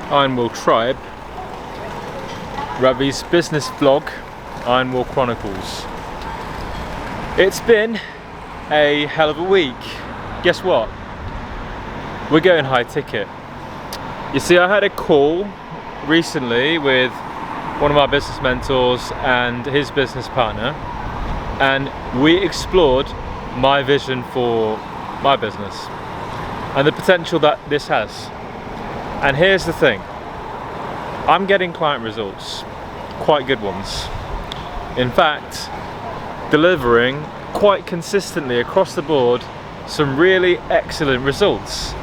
IronWill tribe, Ravi's business vlog, IronWill Chronicles. It's been a hell of a week. Guess what? We're going high ticket. You see, I had a call recently with one of our business mentors and his business partner, and we explored my vision for my business and the potential that this has. And here's the thing, I'm getting client results, quite good ones. In fact, delivering quite consistently across the board some really excellent results.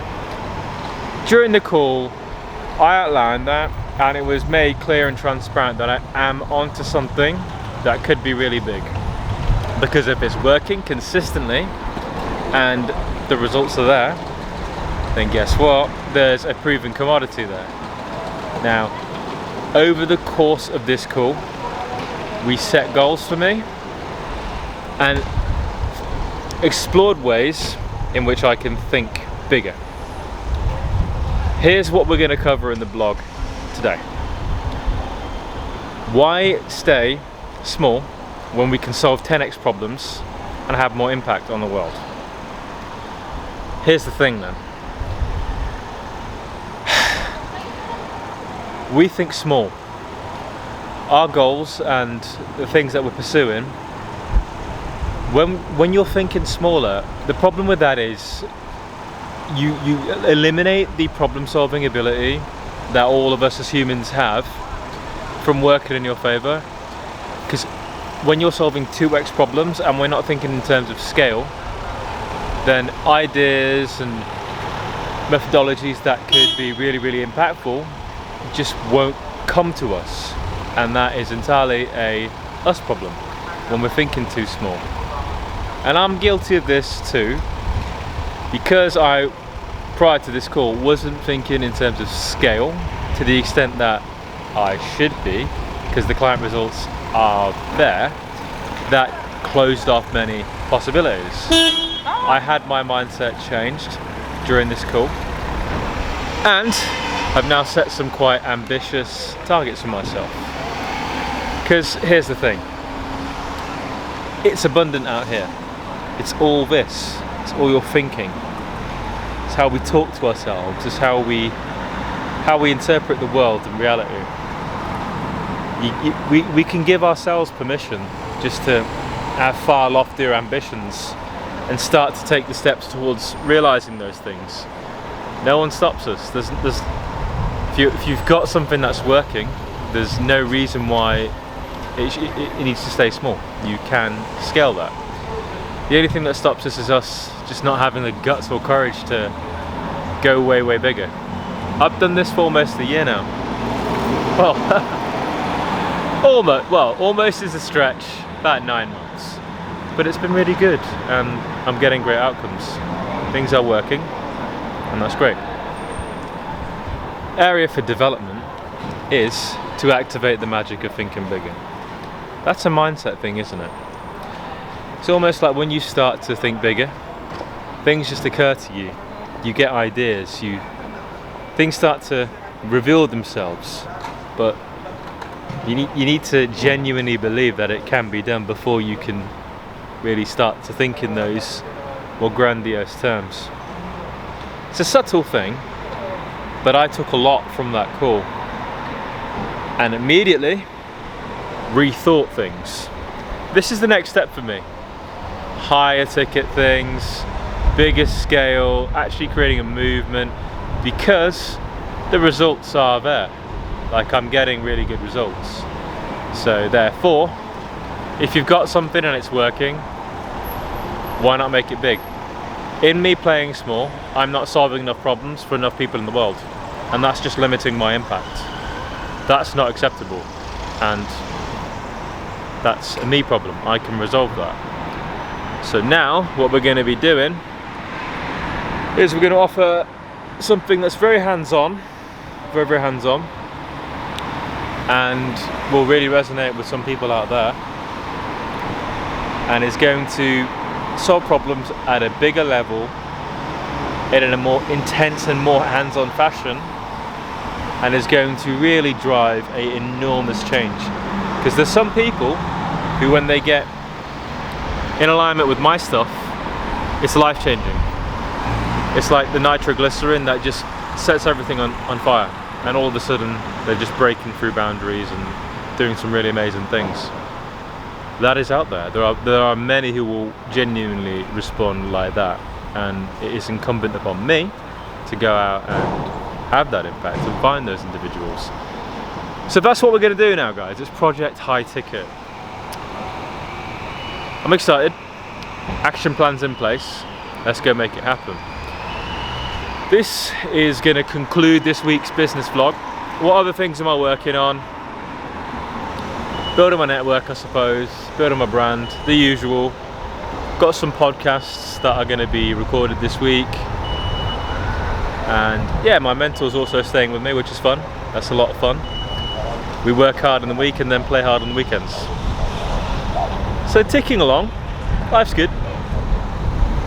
During the call, I outlined that, and it was made clear and transparent that I am onto something that could be really big. Because if it's working consistently and the results are there, then guess what? There's a proven commodity there. Now, over the course of this call, we set goals for me and explored ways in which I can think bigger. Here's what we're going to cover in the blog today. Why stay small when we can solve 10x problems and have more impact on the world? Here's the thing then. We think small. Our goals and the things that we're pursuing, when you're thinking smaller, the problem with that is you eliminate the problem solving ability that all of us as humans have from working in your favor. Because when you're solving 2x problems and we're not thinking in terms of scale, then ideas and methodologies that could be really, really impactful just won't come to us. And that is entirely a us problem when we're thinking too small. And I'm guilty of this too, because I, prior to this call, wasn't thinking in terms of scale to the extent that I should be, because the client results are there. That closed off many possibilities. I had my mindset changed during this call, and I've now set some quite ambitious targets for myself. Because here's the thing, it's abundant out here. It's all this, it's all your thinking. It's how we talk to ourselves, it's how we interpret the world and reality. We can give ourselves permission just to have far loftier ambitions and start to take the steps towards realizing those things. No one stops us. If you've got something that's working, there's no reason why it needs to stay small. You can scale that. The only thing that stops us is us just not having the guts or courage to go way, way bigger. I've done this for almost a year now. Well, almost is a stretch, about 9 months. But it's been really good, and I'm getting great outcomes. Things are working, and that's great. Area for development is to activate the magic of thinking bigger. That's a mindset thing, isn't it? It's almost like when you start to think bigger, things just occur to you. You get ideas, things start to reveal themselves, but you need to genuinely believe that it can be done before you can really start to think in those more grandiose terms. It's a subtle thing, but I took a lot from that call and immediately rethought things. This is the next step for me. Higher ticket things, bigger scale, actually creating a movement, because the results are there. Like, I'm getting really good results. So therefore, if you've got something and it's working, why not make it big? In me playing small, I'm not solving enough problems for enough people in the world, and that's just limiting my impact. That's not acceptable, and that's a me problem. I can resolve that. So now what we're going to be doing is we're going to offer something that's very hands-on, very hands-on, and will really resonate with some people out there, and is going to solve problems at a bigger level, in a more intense and more hands-on fashion, and is going to really drive an enormous change. Because there's some people who, when they get in alignment with my stuff, it's life-changing. It's like the nitroglycerin that just sets everything on fire, and all of a sudden they're just breaking through boundaries and doing some really amazing things. That is out there. There are many who will genuinely respond like that, and it is incumbent upon me to go out and have that impact and find those individuals. So that's what we're going to do now, guys. It's Project High Ticket. I'm excited. Action plans in place. Let's go make it happen. This is going to conclude this week's business vlog. What other things am I working on? Building my network, I suppose. Building my brand, the usual. Got some podcasts that are going to be recorded this week. And yeah, my mentor's also staying with me, which is fun. That's a lot of fun. We work hard in the week and then play hard on the weekends. So ticking along, life's good.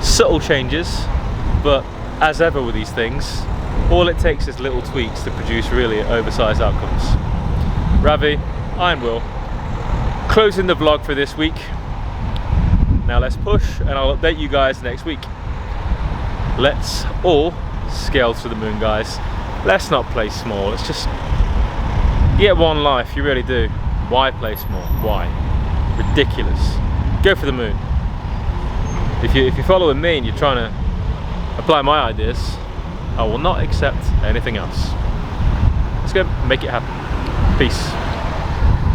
Subtle changes, but as ever with these things, all it takes is little tweaks to produce really oversized outcomes. Ravi, IronWill, closing the vlog for this week. Now let's push, and I'll update you guys next week. Let's all scale to the moon, guys. Let's not play small. Let's just get one life. You really do. Why play small? Why? Ridiculous. Go for the moon. If you're following me and you're trying to apply my ideas, I will not accept anything else. Let's go make it happen. Peace.